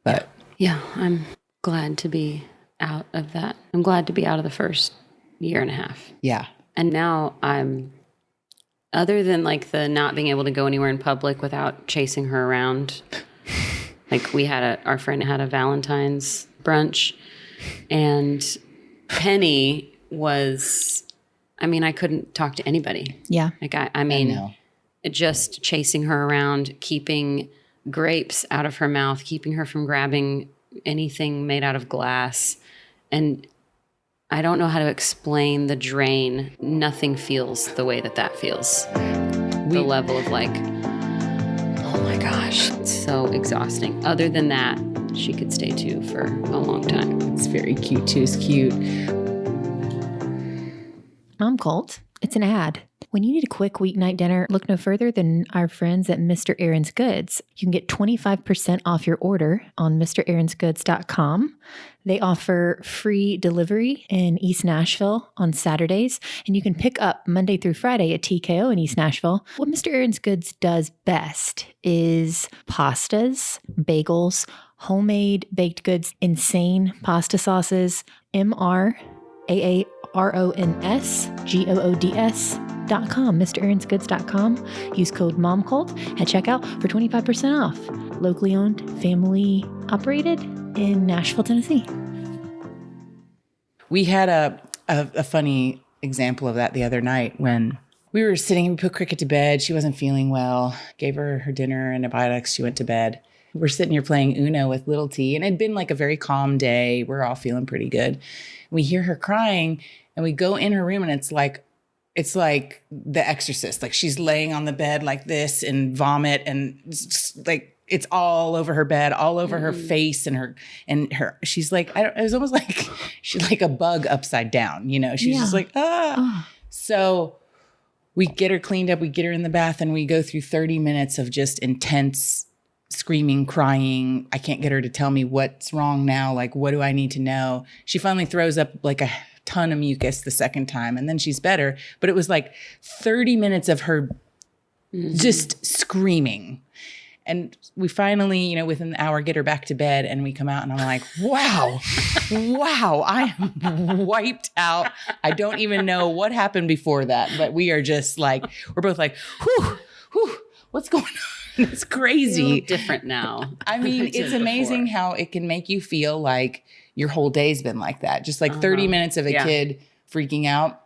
But yeah, I'm glad to be out of that. I'm glad to be out of the first year and a half. Yeah. And now other than like the not being able to go anywhere in public without chasing her around, like our friend had a Valentine's brunch, and Penny was, I couldn't talk to anybody. Yeah. Like I mean, just chasing her around, keeping grapes out of her mouth, keeping her from grabbing anything made out of glass. And I don't know how to explain the drain. Nothing feels the way that feels. The level of like, oh my gosh, it's so exhausting. Other than that, she could stay too for a long time. It's very cute too. It's cute. Momcult, it's an ad. When you need a quick weeknight dinner, look no further than our friends at Mr. Aaron's Goods. You can get 25% off your order on MrAaronsGoods.com. They offer free delivery in East Nashville on Saturdays, and you can pick up Monday through Friday at TKO in East Nashville. What Mr. Aaron's Goods does best is pastas, bagels, homemade baked goods, insane pasta sauces, MrAaronsGoods.com, MrAaronsGoods.com. Use code MOMCULT at checkout for 25% off. Locally owned, family operated in Nashville, Tennessee. We had a funny example of that the other night when we were sitting, we put Cricket to bed. She wasn't feeling well, gave her dinner and antibiotics. She went to bed. We're sitting here playing Uno with little T, and it'd been like a very calm day. We're all feeling pretty good. We hear her crying, and we go in her room, and it's like The Exorcist. Like, she's laying on the bed like this and vomit, and like it's all over her bed, all over her face, and her. She's like, it was almost like she's like a bug upside down. She's just like So we get her cleaned up. We get her in the bath, and we go through 30 minutes of just intense screaming, crying. I can't get her to tell me what's wrong now. Like, what do I need to know? She finally throws up like a ton of mucus the second time, and then she's better. But it was like 30 minutes of her just screaming. And we finally, within an hour, get her back to bed, and we come out, and I'm like, wow, I am wiped out. I don't even know what happened before that, but we are just like, we're both like, whew, what's going on? It's crazy. Different now. I mean, it's amazing how it can make you feel like your whole day's been like that. Just like 30 minutes of a kid freaking out,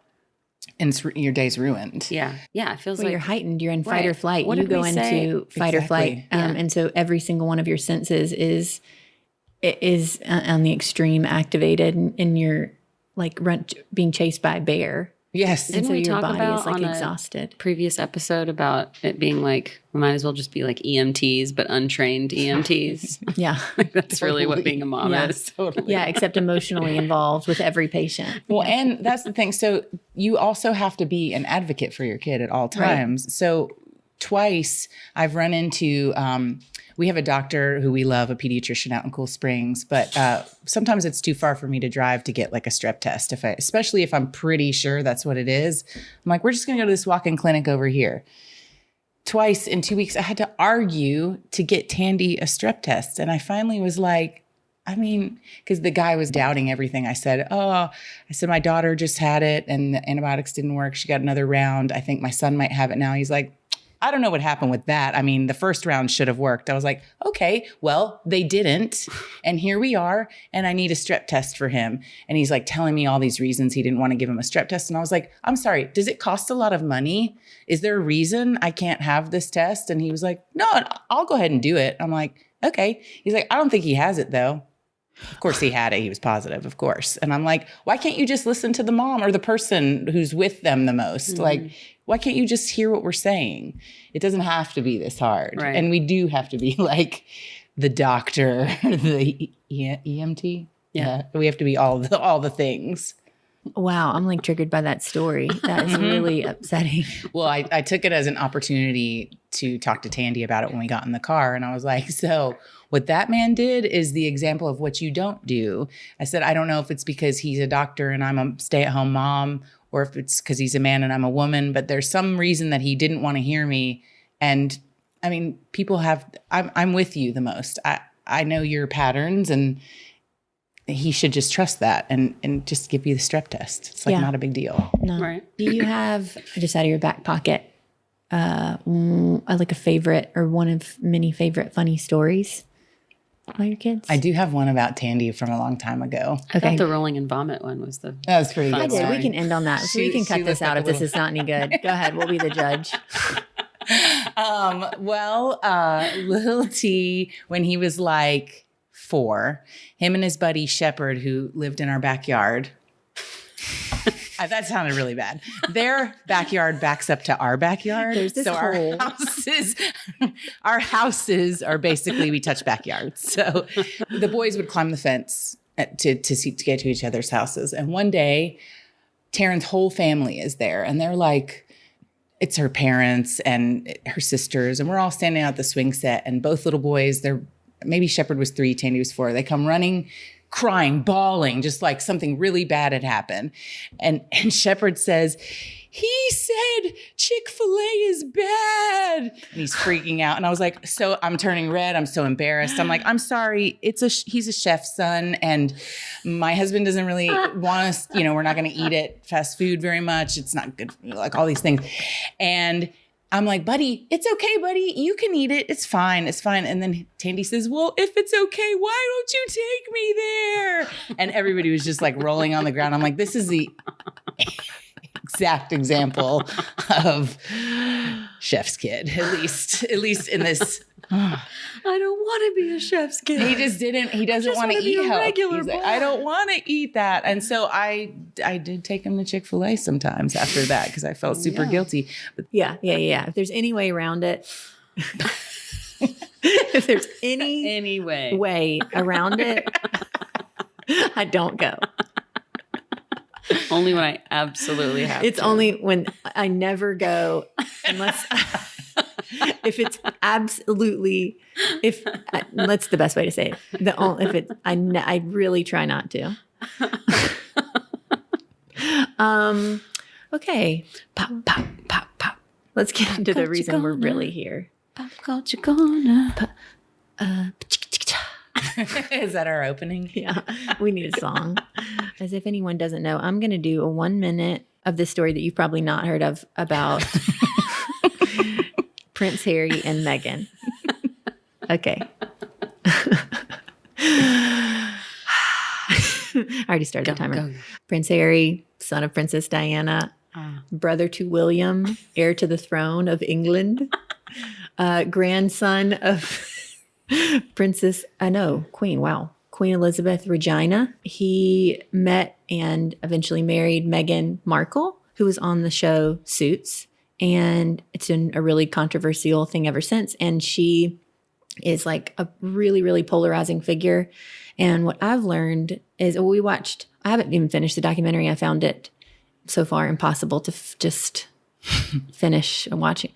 and your day's ruined. Yeah. Yeah. It feels like you're heightened. You're in fight or flight. What you did go we into say? fight or flight. And so every single one of your senses is on the extreme activated, and you're like being chased by a bear. Yes. Didn't so we your talk body about is like on exhausted. A previous episode about it being like, we might as well just be like EMTs, but untrained EMTs. Yeah. That's really what being a mom is. Totally. Yeah, except emotionally involved with every patient. Well, and that's the thing. So you also have to be an advocate for your kid at all times. Right. So twice I've run into, we have a doctor who we love, a pediatrician out in Cool Springs, but sometimes it's too far for me to drive to get like a strep test, especially if I'm pretty sure that's what it is. I'm like, we're just going to go to this walk-in clinic over here. Twice in 2 weeks, I had to argue to get Tandy a strep test. And I finally was like, because the guy was doubting everything. I said, my daughter just had it and the antibiotics didn't work. She got another round. I think my son might have it now. He's like, I don't know what happened with that. The first round should have worked. I was like, okay, well, they didn't. And here we are. And I need a strep test for him. And he's like telling me all these reasons he didn't want to give him a strep test. And I was like, I'm sorry, does it cost a lot of money? Is there a reason I can't have this test? And he was like, no, I'll go ahead and do it. I'm like, okay. He's like, I don't think he has it though. Of course he had it. He was positive, of course. And I'm like, why can't you just listen to the mom or the person who's with them the most? Mm-hmm. Like, why can't you just hear what we're saying? It doesn't have to be this hard. Right. And we do have to be like the doctor, the EMT. Yeah. We have to be all the things. Wow, I'm like triggered by that story. That is really upsetting. Well, I took it as an opportunity to talk to Tandy about it when we got in the car. And I was like, so what that man did is the example of what you don't do. I said, I don't know if it's because he's a doctor and I'm a stay-at-home mom, or if it's because he's a man and I'm a woman, but there's some reason that he didn't want to hear me. And I mean, people have, I'm with you the most. I know your patterns, and he should just trust that and just give you the strep test. It's like not a big deal. No. Right. Do you have, just out of your back pocket, like a favorite or one of many favorite funny stories about your kids? I do have one about Tandy from a long time ago. I thought the rolling and vomit one was the. That was pretty I good. did. We can end on that. So we can cut this out if this is not any good. Go ahead. We'll be the judge. Little T, when he was like 4, him and his buddy Shepherd, who lived in our backyard. That sounded really bad. Their backyard backs up to our backyard. There's this hole. Our houses are basically, we touch backyards. So the boys would climb the fence to get to each other's houses. And one day, Taryn's whole family is there, and they're like, it's her parents and her sisters, and we're all standing out the swing set, and both little boys, maybe Shepherd was 3, Tandy was 4. They come running, crying, bawling, just like something really bad had happened. And Shepherd says, he said Chick-fil-A is bad. And he's freaking out. And I was like, so I'm turning red. I'm so embarrassed. I'm like, I'm sorry. He's a chef's son. And my husband doesn't really want us, we're not going to eat at fast food very much. It's not good. Like all these things. And I'm like, buddy, it's okay, buddy. You can eat it. It's fine. It's fine. And then Tandy says, well, if it's okay, why don't you take me there? And everybody was just like rolling on the ground. I'm like, this is the exact example of chef's kid, at least in this. I don't want to be a chef's kid. He doesn't want to eat health. He's like, I don't want to eat that. And so I did take him to Chick-fil-A sometimes after that because I felt super guilty. But Yeah. If there's any way around it, if there's any way around it, I don't go. Only when I absolutely have It's to. only when I never go unless if it's absolutely that's the best way to say it. I really try not to. Okay. Pop, pop, pop, pop. Let's get into the reason we're really here. Pop culture corner. is that our opening? Yeah, we need a song. As if anyone doesn't know, I'm going to do a 1 minute of this story that you've probably not heard of about Prince Harry and Meghan. Okay. I already started the timer. Go. Prince Harry, son of Princess Diana, brother to William, heir to the throne of England, grandson of Queen Elizabeth Regina. He met and eventually married Meghan Markle, who was on the show Suits. And it's been a really controversial thing ever since. And she is like a really, really polarizing figure. And what I've learned is, I haven't even finished the documentary. I found it so far impossible to just finish watching.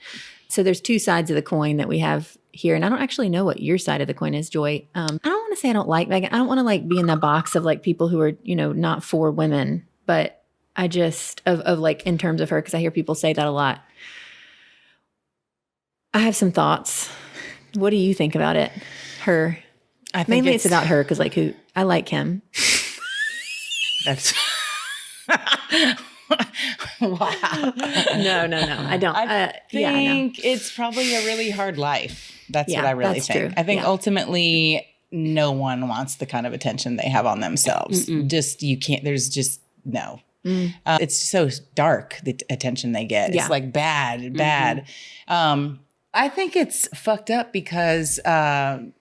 So there's 2 sides of the coin that we have here. And I don't actually know what your side of the coin is, Joy. I don't want to say I don't like Meghan. I don't want to like be in the box of like people who are, not for women, but I just, of like in terms of her, because I hear people say that a lot. I have some thoughts. What do you think about it? Her. I think Mainly it's about her because like I like him. That's wow. No. I don't. I think it's probably a really hard life. That's what I really that's think. true. I think ultimately no one wants the kind of attention they have on themselves. You can't, there's just no. It's so dark, the attention they get. It's like bad. I think it's fucked up because, the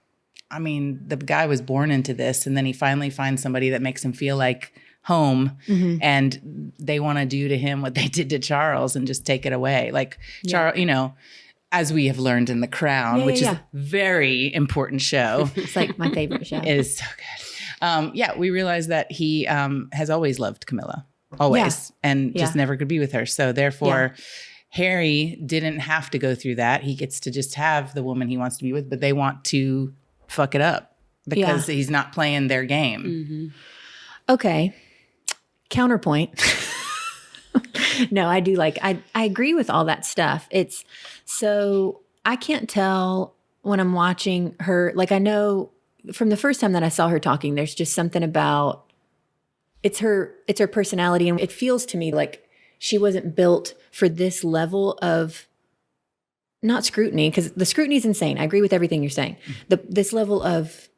guy was born into this and then he finally finds somebody that makes him feel like home and they want to do to him what they did to Charles and just take it away. Like Charles, as we have learned in The Crown, which is a very important show. It's like my favorite show. It is so good. We realized that he has always loved Camilla, always, and just never could be with her. So therefore, Harry didn't have to go through that. He gets to just have the woman he wants to be with, but they want to fuck it up because he's not playing their game. Mm-hmm. Okay. Counterpoint. No, I do I agree with all that stuff. It's so I can't tell when I'm watching her. I know from the first time that I saw her talking, there's just something about it's her personality. And it feels to me like she wasn't built for this level of not scrutiny, because the scrutiny is insane. I agree with everything you're saying. This level of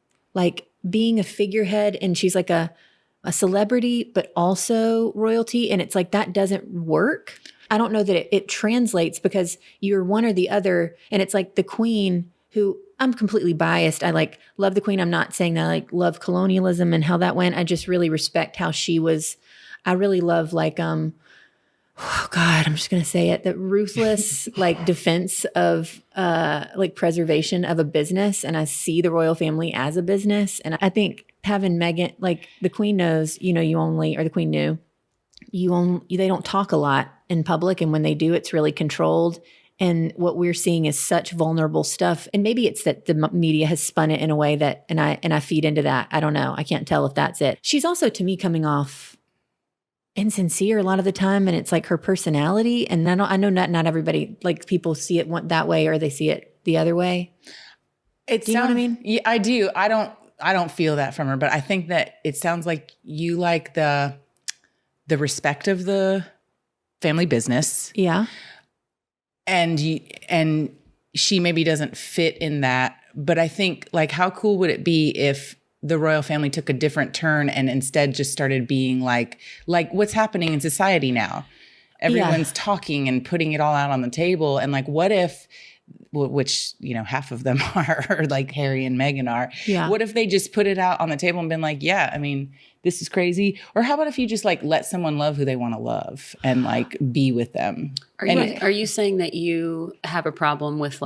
being a figurehead, and she's like a celebrity, but also royalty. And it's that doesn't work. I don't know that it translates, because you're one or the other. And it's the queen, who I'm completely biased. I love the queen. I'm not saying that I love colonialism and how that went. I just really respect how she was. I really love oh God, I'm just going to say it, the ruthless defense of preservation of a business. And I see the royal family as a business. And I think having Meghan, the queen knows, or the queen knew, they don't talk a lot in public. And when they do, it's really controlled. And what we're seeing is such vulnerable stuff. And maybe it's that the media has spun it in a way that, and I feed into that. I don't know. I can't tell if that's it. She's also, to me, coming off insincere a lot of the time. And it's her personality. And I know not everybody, people see it that way, or they see it the other way. Do you know what I mean? Yeah, I do. I don't feel that from her, but I think that it sounds like you like the respect of the family business. Yeah. And she maybe doesn't fit in that. But I think how cool would it be if the royal family took a different turn and instead just started being like what's happening in society now? Everyone's talking and putting it all out on the table. And what if, which, half of them are Harry and Meghan are. Yeah. What if they just put it out on the table and been this is crazy? Or how about if you just let someone love who they want to love and be with them? Are you saying that you have a problem with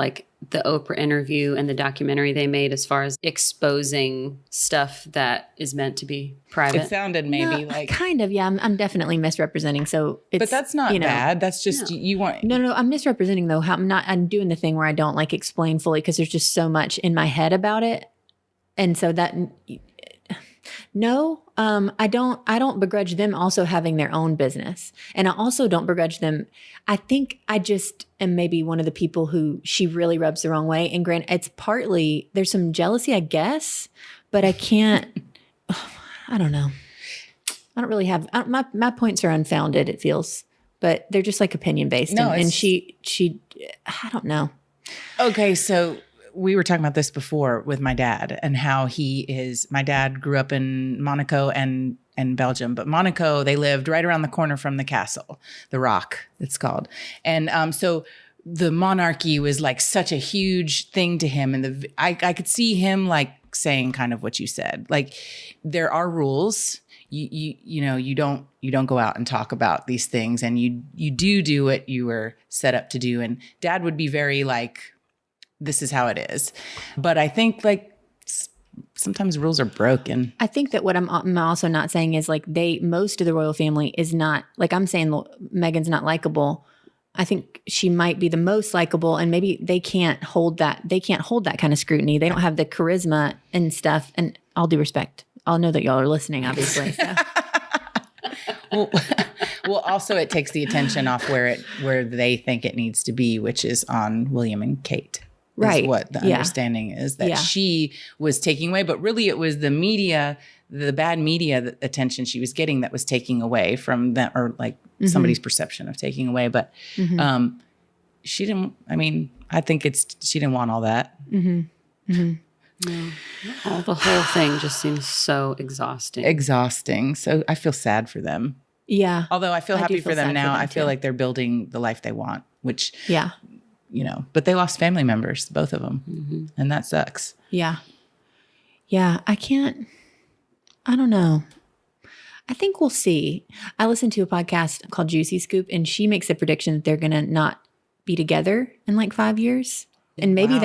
the Oprah interview and the documentary they made as far as exposing stuff that is meant to be private? It sounded maybe kind of, yeah. I'm definitely misrepresenting. So it's, but that's not bad. That's just you want. No, I'm misrepresenting though. I'm doing the thing where I don't explain fully, because there's just so much in my head about it, and so that. No, I don't begrudge them also having their own business. And I also don't begrudge them. I think I just am maybe one of the people who she really rubs the wrong way. And granted, it's partly, there's some jealousy, I guess, but I can't, I don't know. I don't really have, my points are unfounded, it feels, but they're just opinion based. No, and she, I don't know. Okay. So we were talking about this before with my dad and how my dad grew up in Monaco and Belgium, but Monaco, they lived right around the corner from the castle, the Rock, it's called. And so the monarchy was such a huge thing to him. And I could see him saying kind of what you said, there are rules. You don't go out and talk about these things, and you do what you were set up to do. And dad would be very this is how it is. But I think sometimes rules are broken. I think that what I'm also not saying is most of the royal family is not, I'm saying Meghan's not likable. I think she might be the most likable, and maybe they can't hold that kind of scrutiny. They don't have the charisma and stuff. And all due respect, I'll know that y'all are listening, obviously. So. Well, also it takes the attention off where they think it needs to be, which is on William and Kate. Right. Is what the understanding is, that she was taking away, but really it was the media, the bad media attention she was getting that was taking away from them, or somebody's perception of taking away. But she didn't, I think she didn't want all that. Mm-hmm. Mm-hmm. No. The whole thing just seems so exhausting. So I feel sad for them. Yeah. Although I feel happy for them now. I feel like they're building the life they want, which, but they lost family members, both of them. And that sucks. Yeah. Yeah. I don't know. I think we'll see. I listened to a podcast called Juicy Scoop, and she makes a prediction that they're going to not be together in 5 years. And maybe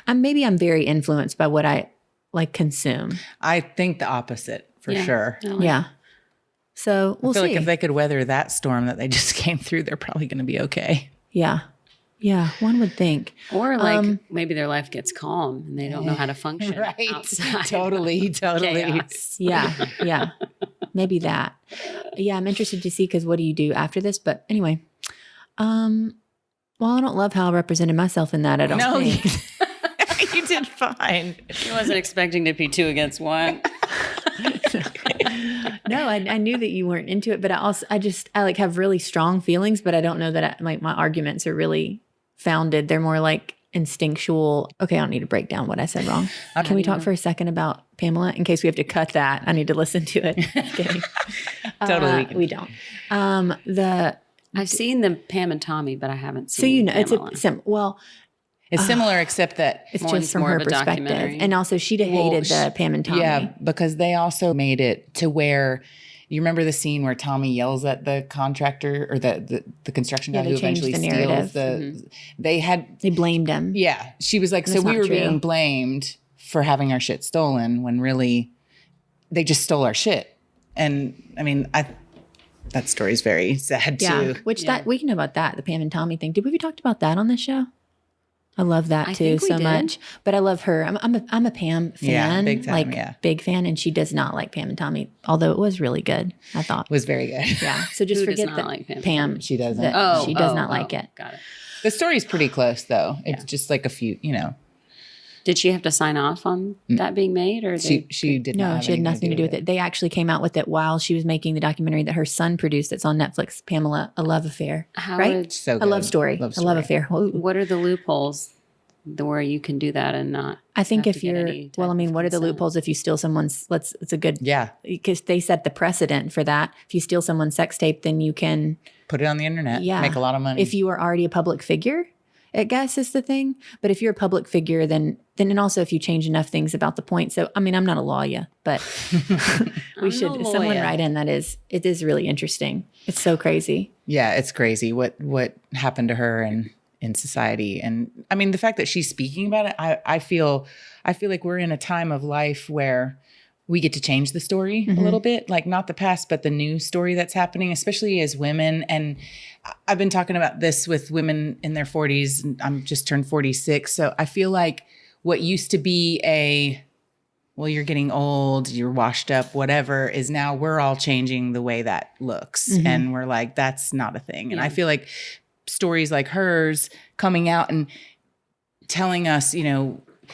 maybe I'm very influenced by what I like consume. I think the opposite for sure. Yeah. So we'll see. I feel like if they could weather that storm that they just came through, they're probably going to be okay. Yeah. Yeah. One would think. Or like maybe their life gets calm and they don't know how to function. Right. Outside Totally. chaos. Yeah. Yeah. Maybe that. Yeah. I'm interested to see, because what do you do after this? But anyway, well, I don't love how I represented myself in that. I don't think. You did fine. She wasn't expecting to be 2 against 1. No, I knew that you weren't into it, but I like have really strong feelings, but I don't know that my arguments are really founded. They're more like instinctual. Okay, I don't need to break down what I said wrong. Can we talk for a second about Pamela in case we have to cut that? I need to listen to it. Kidding. Totally. We don't. I've seen the Pam and Tommy, but I haven't seen So, you know, Pamela. It's similar, except that it's One's just from more her of a perspective. documentary. And also she'd have hated the Pam and Tommy. Yeah, because they also made it to where you remember the scene where Tommy yells at the contractor or the construction guy Yeah, who they changed eventually the narrative. steals the. They blamed him. Yeah, she was like, That's so we not were true. being blamed for having our shit stolen when really they just stole our shit. And I mean, that story is very sad Yeah, too. that we can know about that, the Pam and Tommy thing. Did we talked about that on this show? I love that I too think we so did. much. But I love her. I'm a Pam fan, Yeah, big time, big fan, and she does not like Pam and Tommy. Although it was really good, I thought. It was very good. Yeah. So just Who does forget not that like Pam? Pam. She doesn't. She does not like it. Got it. The story's pretty close though. It's just like a few, Did she have to sign off on that being made, or she did not No, have she had anything nothing to do with it. They actually came out with it while she was making the documentary that her son produced. That's on Netflix. Pamela, A Love Affair. How right? would- So A good. love story. A love affair. Ooh. What are the loopholes where you can do that and not? I think have if to get you're, any type well, I mean, of what are the consent? loopholes if you steal someone's, it's a good, Yeah. because they set the precedent for that. If you steal someone's sex tape, then you can, Put it on the internet. Yeah. Make a lot of money. if you are already a public figure, I guess is the thing. But if you're a public figure, then and also if you change enough things about the point. So, I mean, I'm not a lawyer, but we should, no someone lawyer. write in it is really interesting. It's so crazy. Yeah, it's crazy what happened to her and in society. And I mean, the fact that she's speaking about it, I feel like we're in a time of life where we get to change the story a little bit, like not the past, but the new story that's happening, especially as women. And I've been talking about this with women in their 40s, and I'm just turned 46. So I feel like what used to be well, you're getting old, you're washed up, whatever, is now we're all changing the way that looks. And we're like, that's not a thing. And I feel like stories like hers coming out and telling us,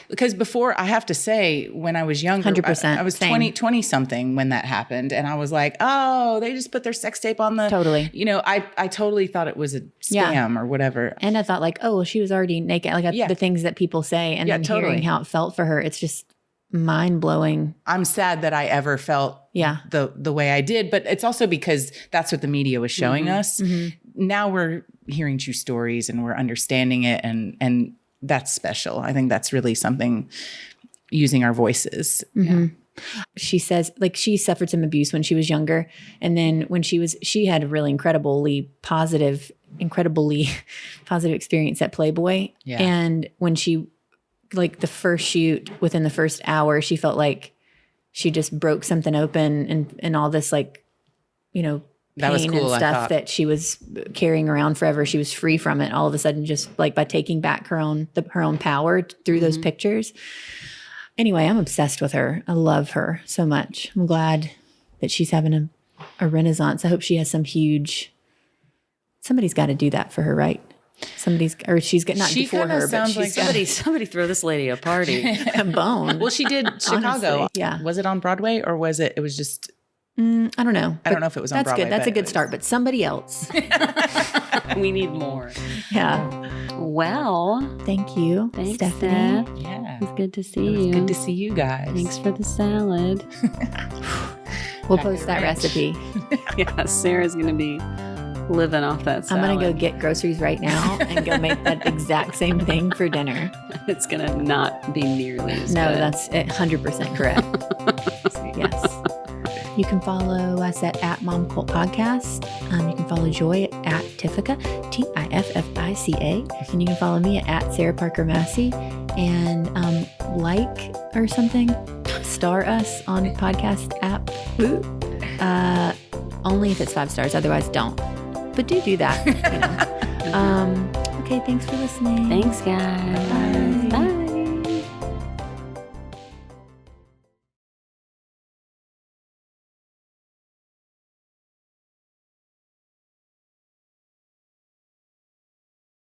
because before, I have to say, when I was younger, 100%, I was same. 20 something when that happened. And I was like, oh, they just put their sex tape on the, Totally. I totally thought it was a scam or whatever. And I thought like, oh, well, she was already naked. Like the things that people say and then hearing how it felt for her, it's just mind blowing. I'm sad that I ever felt the way I did, but it's also because that's what the media was showing us. Now we're hearing true stories and we're understanding it, and that's special. I think that's really something, using our voices. She says like she suffered some abuse when she was younger. And then when she had a really incredibly positive experience at Playboy. Yeah. And when she, like the first shoot, within the first hour, she felt like she just broke something open and all this like, That was pain cool, and I stuff thought. that she was carrying around forever. She was free from it all of a sudden, just like by taking back her own power through those pictures. Anyway, I'm obsessed with her. I love her so much. I'm glad that she's having a renaissance. I hope she has somebody's got to do that for her, right? She's got, not She before kinda her, but sounds she's like got Somebody throw this lady a party. a bone. Well, she did Chicago. Honestly, yeah. Was it on Broadway or was it was just, I don't know. I don't know if it was on That's Broadway. good. That's but a good it was- start. But somebody else. We need more. Yeah. Well, Thank you, thanks, Stephanie. Steph. Yeah. It was good to see It was you. good to see you guys. Thanks for the salad. We'll post that Ranch. recipe. Yeah, Sarah's going to be living off that I'm salad. going to go get groceries right now and go make that exact same thing for dinner. It's going to not be nearly as No, good. that's 100% correct. Yes. You can follow us at Momcult Podcast. You can follow Joy at Tiffica, Tiffica. And you can follow me at Sarah Parker Massey. And like or something. Star us on podcast app. Only if it's 5 stars. Otherwise, don't. But do that. Okay, thanks for listening. Thanks, guys. Bye. Bye.